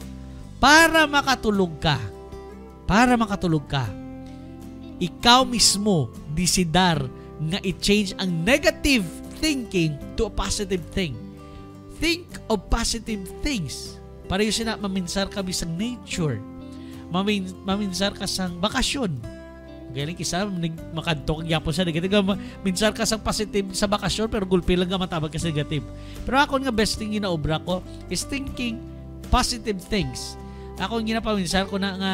Speaker 2: para makatulog ka, ikaw mismo desidar nga i-change ang negative thinking to a positive thing. Think of positive things. Para yun sina maminsar ka bisang nature. Maminsar ka sang bakasyon. Galing kisa makadto kag yapon sa negative. Minsar ka sang positive sa bakasyon pero gulpi lang ka matabag ka sa negative. Pero ako nga best thing ginaobra ko is thinking positive things. Ako nga napaminsar ko na nga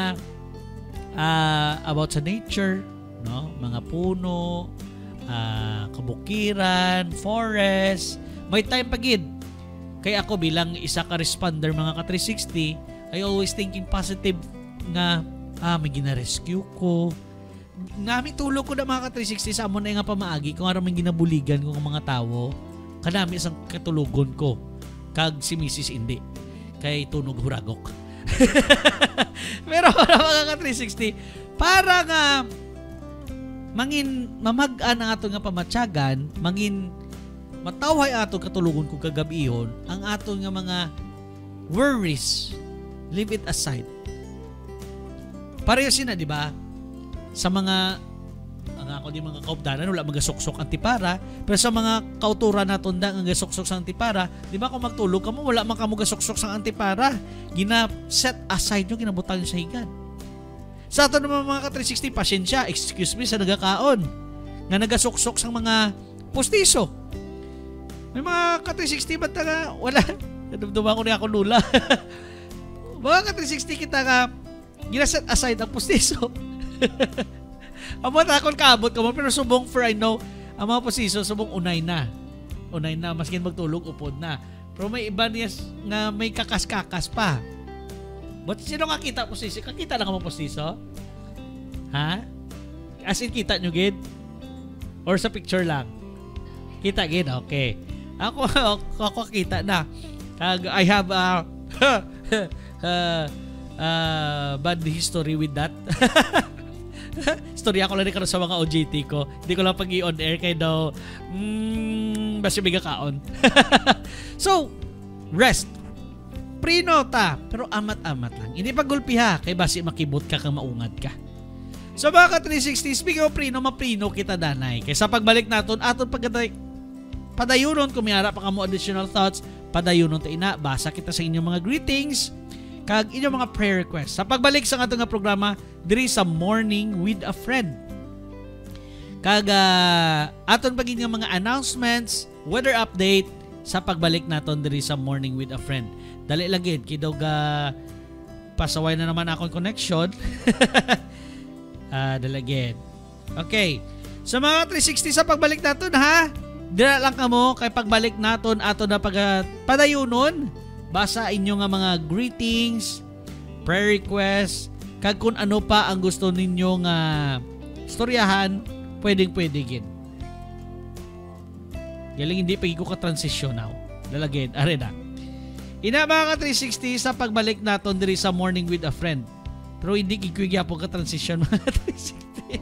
Speaker 2: about sa nature, no? Mga puno, kabukiran, forest. May time pagid. Kaya ako bilang isa ka responder mga ka-360, I always thinking positive nga may gina-rescue ko. Ngami tulog ko na mga ka-360 sa amon na nga pamaagi kung aram ginabuligan ko ng mga tao. Kanami isang katulugon ko. Kag si Mrs. Indi. Kay tunog huragok. Pero mga ka-360, para nga mangin mamag-an ang ato nga pamatyagan, mangin matawhay ato katulugon ko kagabihon, ang ato nga mga worries, leave it aside. Pareho sina, di ba? Sa mga ako di mga kaupdanan wala magasuksok ang tipara, pero sa mga kauturan naton da nga gasuksok sa antipara, di ba kung magtulog ka mo wala man ka mo gasuksok sa antipara, gina set aside yung kinabutang sa higan. Sa ato naman mga ka-360, pasensya, excuse me sa nagakaon nga nagasuksok sa mga postiso. May mga ka-360 ba't nga wala nadumduman ko na ako lula. Mga ka-360 kita nga gina-set aside ang postiso. Amo takon kaabot ka mo pero subong for I know ang mga posiso subong unay na maskin magtulog upod na Pero may iba niya nga may kakas-kakas pa. But sino kakita postiso? Kakita na ka mo postiso? Ha? As in, kita nyo, gid? Or sa picture lang? Kita, gid? Okay. Ako kita na. I have bad history with that. Storya ko lang rin sa mga OJT ko. Hindi ko lang pag-i-on air kaya daw basta biga kaon. So, rest. Prino ta, pero amat-amat lang. Hindi pagulpiha, kay basi makibot ka kang maungad ka. So mga ka-360, speaking of prino, maprino kita danay. Kaya sa pagbalik naton, aton padayunon, kung may harap pa ka mo additional thoughts, padayunon ta ina, basa kita sa inyong mga greetings, kag inyong mga prayer requests. Sa pagbalik sa atong nga programa, diri sa Morning with a Friend. Kag aton pag inyong mga announcements, weather update, sa pagbalik naton diri sa Morning with a Friend. Dali lang gid, kidog pasaway na naman akong connection. Dalagin. Okay. So mga 360 sa pagbalik naton ha. Dira lang kamo kay pagbalik naton ato na padayunon. Basa inyo nga mga greetings, prayer requests, kag kung ano pa ang gusto ninyo nga istoryahan, pwede gid. Galing hindi pa ko ka-transition now. Dalagin, are na. Ina mga ka-360 sa pagbalik naton diri sa Morning with a Friend. Pero hindi kikwiga po ka-transition mga ka-360.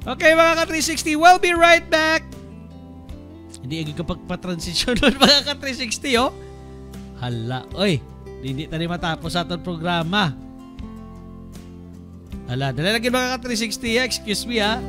Speaker 2: Okay mga ka-360, we'll be right back. Hindi agad kapag pa-transition mga ka-360 oh. Hala, oy. Hindi tayo matapos sa atong programa. Hala, dali lagi mga ka-360 excuse me ha.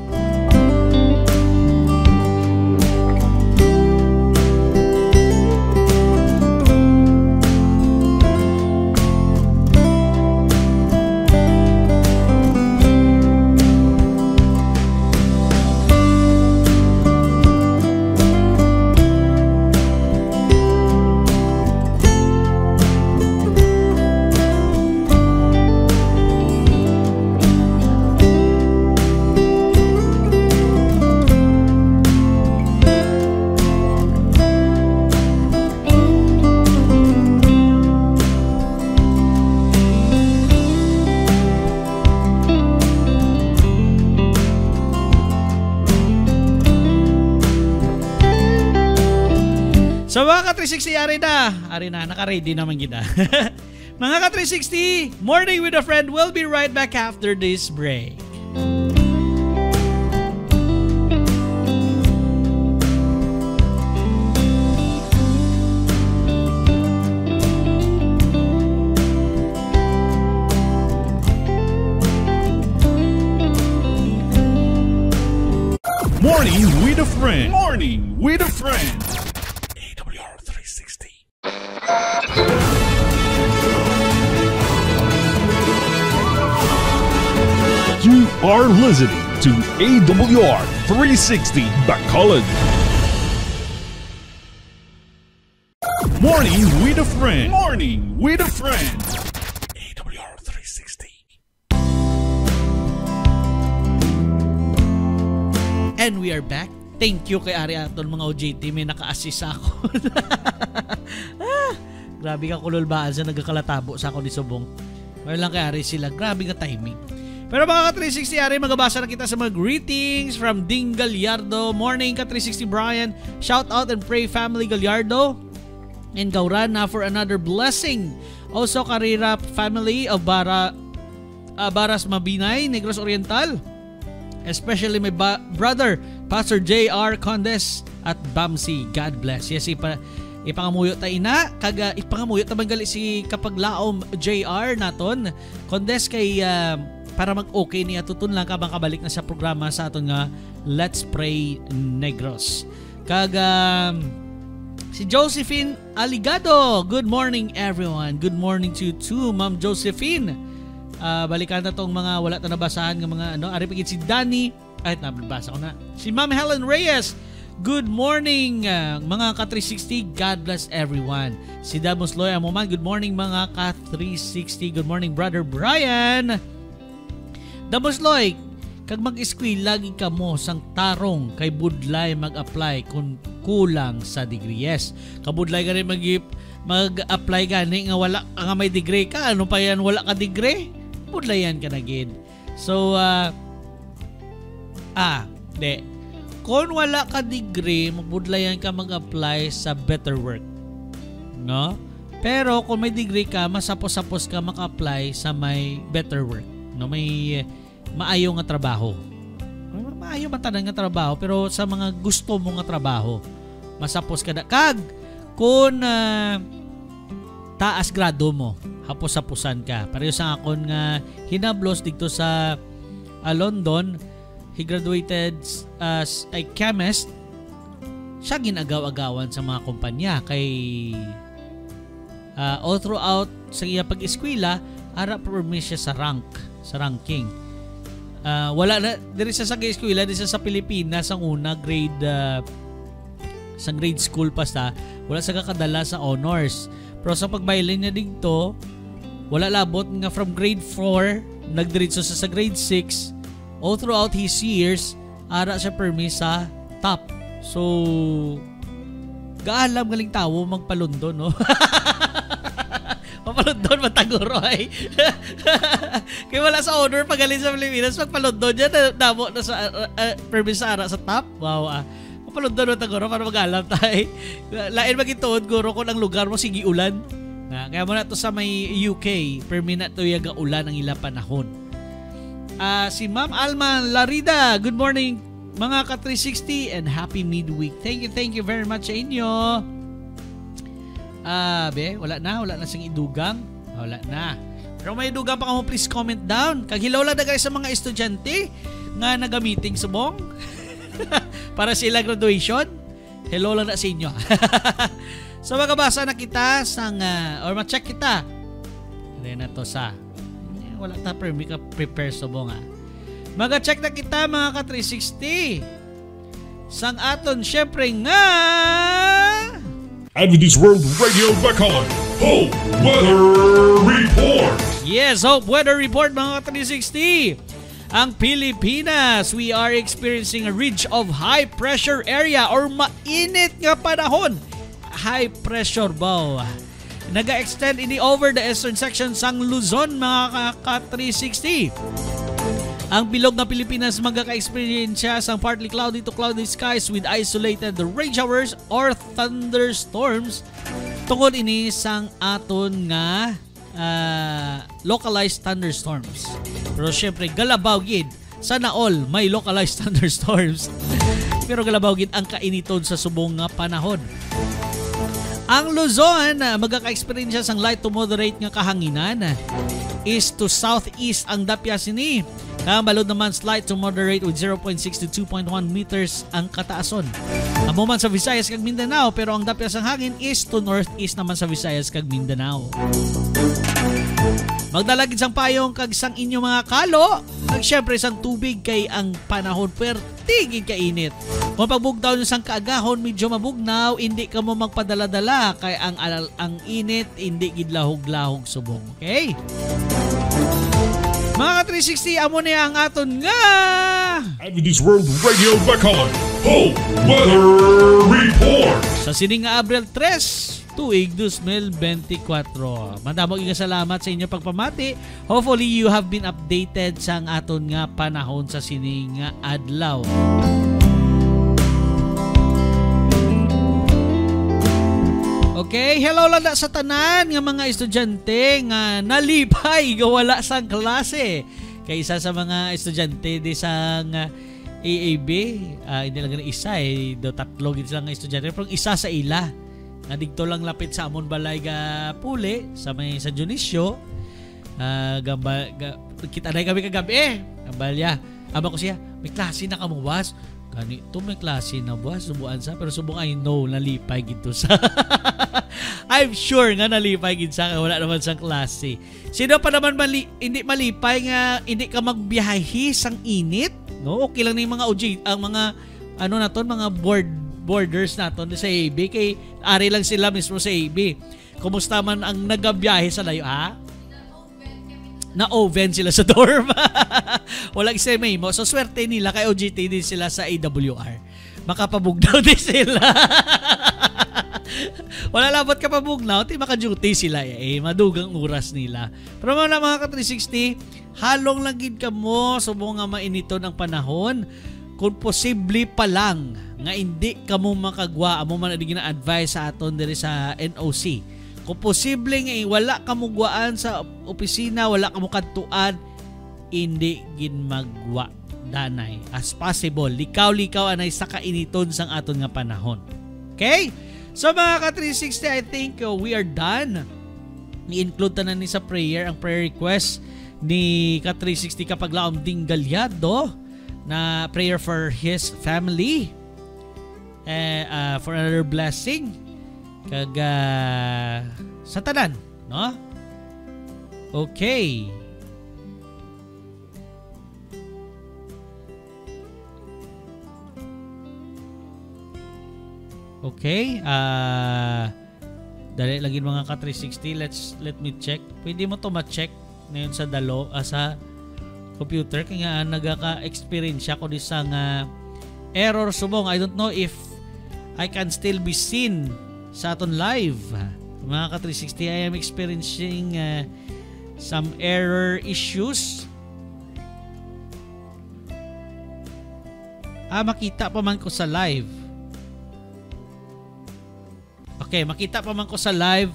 Speaker 2: So mga ka-360, ari na, naka-ready naman kita. Mga ka-360, Morning with a Friend will be right back after this break.
Speaker 1: Morning with a Friend. Morning with a Friend. You are listening to AWR 360 Bacolod. Morning with a Friend. Morning with a Friend. AWR 360.
Speaker 2: And we are back. Thank you kay Ari Aton mga OJT. May naka-assist ako. Grabe ka kululbaan sa nagkakalatabo sa ako ni Subong. Mayroon lang kay Ari sila. Grabe ka timing. Pero mga ka-360 Ari, magabasa na kita sa mga greetings from Ding Gallardo. Morning ka-360 Brian. Shout out and pray family Gallardo. And Gauran na for another blessing. Also Karira family of Baras Mabinay, Negros Oriental. Especially my brother, Pastor J.R. Condes at Bamsi. God bless. Yes, ipangamuyo tayo na. Ipangamuyo tabang gali si kapaglaom J.R. naton. Condes kay para mag-okay niya tutun lang kabang kabalik na sa programa sa aton nga Let's Pray Negros. Si Josephine Aligado. Good morning everyone. Good morning to you too, Ma'am Josephine. Balikan na tong mga wala na nabasahan ng mga ano. Ari pagit si Danny. Ay, nabasa ko na. Si Ma'am Helen Reyes. Good morning mga ka-360. God bless everyone. Si Damos Loy Amuman. Good morning mga ka-360. Good morning Brother Brian. Damos Loy, kag mag-eskwil lagi ka mo sang tarong kay budlay mag-apply kung kulang sa degree. Yes, kabudlay gani mag-apply gani nga wala nga may degree ka. Ano pa yan wala ka degree? Budlayan ka na gid. So kung wala ka degree, mabudlayan ka mag-apply sa better work. No? Pero kung may degree ka, masapos-sapos ka maka-apply sa may better work. No, may maayo nga trabaho. Maayo matanan nga trabaho, pero sa mga gusto mo nga trabaho, masapos ka na. Kag kung taas grado mo, hapos-hapusan ka. Pareho sa akon nga hinablos dito sa London. He graduated as a chemist. Siya ginagaw-agawan sa mga kumpanya kay all throughout sa iya pag-eskwela, ara permis siya sa ranking. Wala na diri sa eskwela diri sa Pilipinas ang una grade sa grade school pa sa wala sa kakadala sa honors. Pero sa pagbaylin niya dito, wala labot nga from grade 4 nagdiretso sa grade 6. All throughout his years, ara siya permis sa top. So, gaalam galing tawo magpalundon, no? Magpalundon, mataguro ay. Kaya wala sa honor pagaling sa Pilipinas, magpalundon yan, damo na sa permis sa ara sa top. Wow, magpalundon, mataguro, para mag-alam tayo. Lain magituod, guro, kung ang lugar mo, sige ulan. Kaya mo na to sa may UK, permis na to yaga ulan ang ila panahon. Si Ma'am Alma Larida, good morning mga ka-360 and happy midweek. Thank you very much sa inyo. Wala na sing idugang. Wala na. Pero may idugang pa kamo, please comment down. Kag hilaw lang na guys sa mga estudyante nga naga-meeting subong para sila graduation. Hello lang na sa inyo. So magabasa na kita sang or ma-check kita. Then na to sa wala ta prepare subong Maga-check na kita mga ka-360. Sang aton syempre nga
Speaker 1: Adventist World Radio Bacon Hope Weather Report.
Speaker 2: Yes, Hope Weather Report mga ka-360. Ang Pilipinas, we are experiencing a ridge of high pressure area or mainit nga panahon. High pressure bow. Naga-extend ini over the eastern section sang Luzon mga ka-360. Ang bilog na Pilipinas magka-experience siya sang partly cloudy to cloudy skies with isolated rain showers or thunderstorms tungod ini sang aton nga localized thunderstorms. Pero syempre galabaw gid sana all may localized thunderstorms. Pero galabaw gid ang kainiton sa subong nga panahon. Ang Luzon, magkaka-experience siya sang light to moderate nga kahanginan. East to southeast ang dapya sini. Balod naman slight to moderate with 0.6 to 2.1 meters ang kataason. Amo man sa Visayas kag Mindanao, pero ang dapya sang hangin east to northeast naman sa Visayas kag Mindanao. Magdalagid sang payong kag sang inyo mga kalo. Kag syempre sang tubig kay ang panahon pertigid kainit. Kung pagbugtaw nyo sang kaagahon medyo mabugnaw, hindi ka mo magpadala-dala kay ang init hindi gid lahog-lahog subong. Okay? Mga 360, amo niya ang aton nga
Speaker 1: Adventist World Radio Bacon Hope Weather Report.
Speaker 2: Sa sining nga Abril 3, tuig 2024. Madamog nga salamat sa inyo pagpamati. Hopefully you have been updated sa aton nga panahon sa sining nga adlaw. Okay, hello lang sa tanan nga mga estudyante nga nalipay gawala sang klase. Kay isa sa mga estudyante di sang AAB, hindi lang isa do tatlo gid sila nga estudyante pero isa sa ila nga didto lang lapit sa amon balay ga Puli sa may San Dionisio. Kita na kami kagabi Gambalya. Aba ko siya, may klase na kamuwas. Ganito may klase na buwas, subuan sa pero subong I know nalipay gito sa I'm sure nga nalipay gid sa wala naman sang klase. Sino pa naman hindi malipay nga hindi ka magbiyahe sang init? No, okay lang na yung mga OJ, ang mga ano naton, mga boarders naton sa AB kay ari lang sila mismo sa AB. Kumusta man ang nagabiyahe sa layo na-oven sila sa dorm. Walang isa may mo. So, swerte nila kay OJT din sila sa AWR. makapabugnaw din sila. Wala labot ka pabugnaw, ti maka-duty sila madugang oras nila. Pero mga ka-360, halong lang gid ka mo subo nga mainiton ang panahon. Kung posible pa lang nga hindi ka mo makagwa, amo man na advice sa aton diri sa NOC. Kung posible nga wala ka mo gwaan sa opisina, wala ka mo kadtuan, hindi gin magwa danay as possible. Likaw anay sa kainiton sang aton nga panahon. Okay? So mga ka-360, I think we are done. I-include ta na ni sa prayer ang prayer request ni ka-360 kapag laom ding Galyado na prayer for his family, for another blessing kag sa tanan, no? Okay. Okay. Dali lagi mga ka-360. Let me check. Pwede mo to ma-check ngayon sa sa computer kaya nagaka-experience ako di sa error subong. I don't know if I can still be seen sa aton live. Mga ka-360, I am experiencing some error issues. Makita pa man ko sa live. Okay, makita pa man ko sa live.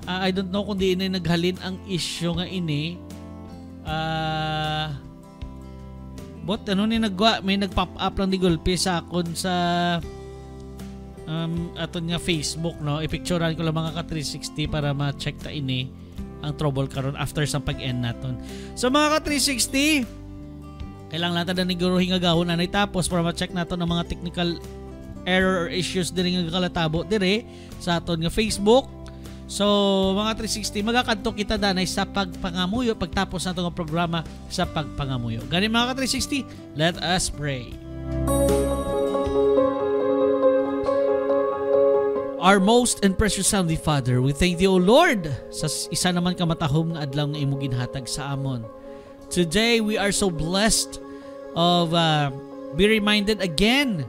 Speaker 2: I don't know kung di na naghalin ang issue nga ini. But ano ni nagwa, may nag-pop up lang di gulpi sa akon sa aton nga Facebook, no. I-picturean ko lang mga ka-360 para ma-check ta ini ang trouble karon after sa pag-end naton. So mga ka-360, kailangan natin na niguruhin nga gahon anay tapos para ma-check naton ang mga technical error or issues diri nga kalatabo dire sa aton nga Facebook. So mga 360, magakadto kita danay sa pagpangamuyo pagtapos nato nga programa sa pagpangamuyo. Gani mga ka-360, let us pray. Our most and precious Heavenly Father, we thank Thee, O Lord, sa isa naman kamatahom nga adlaw nga imo ginhatag sa amon. Today we are so blessed of be reminded again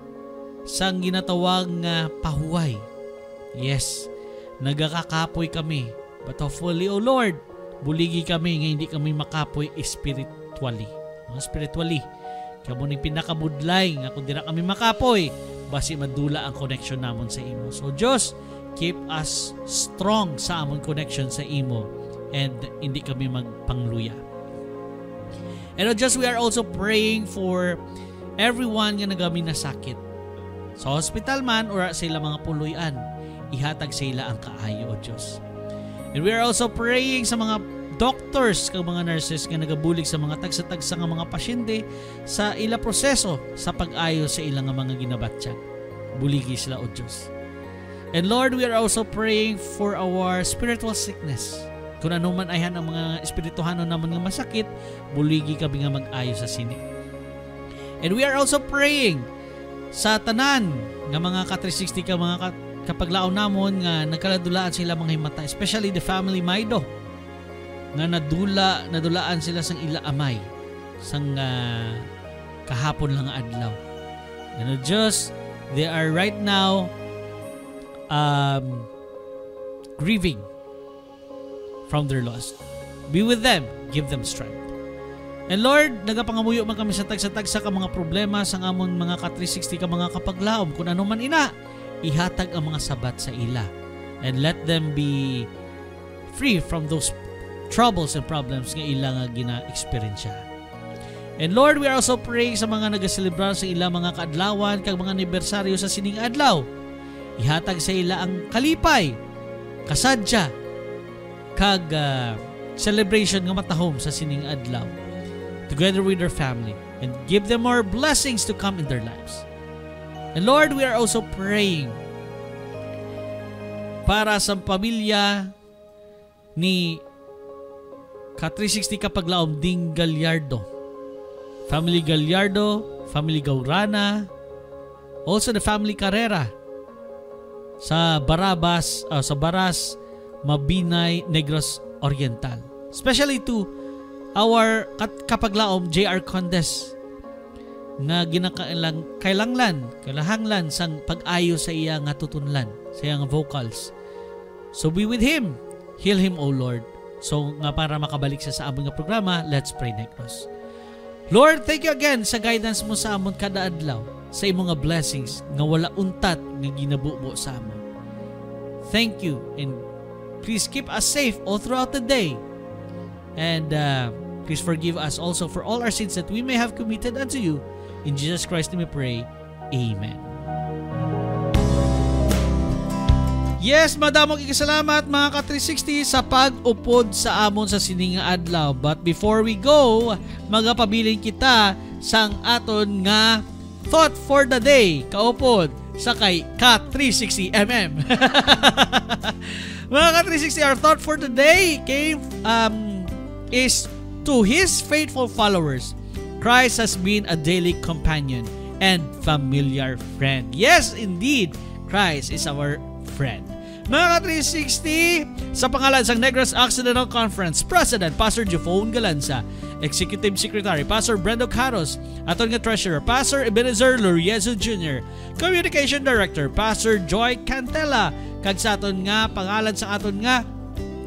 Speaker 2: sang ginatawag nga pahuway. Yes, nagakakapoy kami. But hopefully, O Lord, buligi kami nga hindi kami makapoy spiritually. Spiritually. Kamo ning pinakabudlay nga kung di na kami makapoy, basi madula ang connection namon sa imo. So Diyos, keep us strong sa amon connection sa imo and hindi kami magpangluya. And Diyos, we are also praying for everyone nga nagami na sakit. Sa hospital man or sa ilang mga puluyan, ihatag sa ila ang kaayo, O Diyos. And we are also praying sa mga doctors kag mga nurses nga nagabulig sa mga tagsa-tagsa nga mga pasyente sa ila proseso sa pag-ayo sa ilang mga ginabatya. Buligi sila, O Diyos. And Lord, we are also praying for our spiritual sickness. Kung ano man ayhan ang mga espirituhano naman nga masakit, buligi kami nga mag-ayo sa sini. And we are also praying sa tanan nga mga ka-360 ka mga kapaglaon namon nga nagkaladulaan sila mga himata, especially the family Maido nga nadulaan sila sang ila amay sang kahapon lang adlaw. And just they are right now grieving from their loss. Be with them, give them strength. And Lord, nagapangamuyo man kami sa tagsa-tagsa ka mga problema sang amon mga ka-360 ka mga kapaglaom kung ano man ina, ihatag ang mga sabat sa ila and let them be free from those troubles and problems nga ila nga gina-experience. And Lord, we are also praying sa mga nagaselebrar sa ila mga kaadlawan kag mga anibersaryo sa sining adlaw. Ihatag sa ila ang kalipay, kasadya, kag celebration nga matahom sa sining adlaw together with their family and give them more blessings to come in their lives. And Lord, we are also praying para sa pamilya ni ka-360 kapaglaom ding Galyardo, family Galyardo, family Gaurana, also the family Carrera sa Baras Mabinay, Negros Oriental, especially to our kapaglaom JR Condes nga kalahanglan sang pag-ayo sa iya nga tutunlan, sa iya nga vocals. So be with him. Heal him, O Lord. So nga para makabalik siya sa amon nga programa, let's pray next. Lord, thank you again sa guidance mo sa amon kada adlaw, sa imong nga blessings nga wala untat nga ginabubo sa amon. Thank you, and please keep us safe all throughout the day. And please forgive us also for all our sins that we may have committed unto you. In Jesus Christ we pray. Amen. Yes, madamong ikasalamat mga ka-360 sa pag-upod sa amon sa sining nga adlaw. But before we go, magapabilin kita sang aton nga thought for the day. Kaupod sa kay Ka360mm. Mga Ka360, our thought for the day is to his faithful followers. Christ has been a daily companion and familiar friend. Yes, indeed, Christ is our friend. Mga Ka360, sa pangalan sang Negros Occidental Conference President Pastor Jofone Galanza, Executive Secretary Pastor Brendo Caros, aton nga Treasurer Pastor Ebenezer Loriezo Jr., Communication Director Pastor Joy Cantela, kag sa aton nga pangalan sa aton nga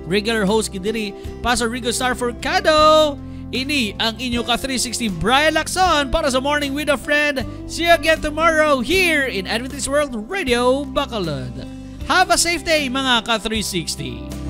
Speaker 2: regular host kidiri Pastor Rigo Sarforcado. Ini ang inyo Ka360 Brian Lacson para sa Morning with a Friend. See you again tomorrow here in Adventist World Radio Bacolod. Have a safe day mga Ka360.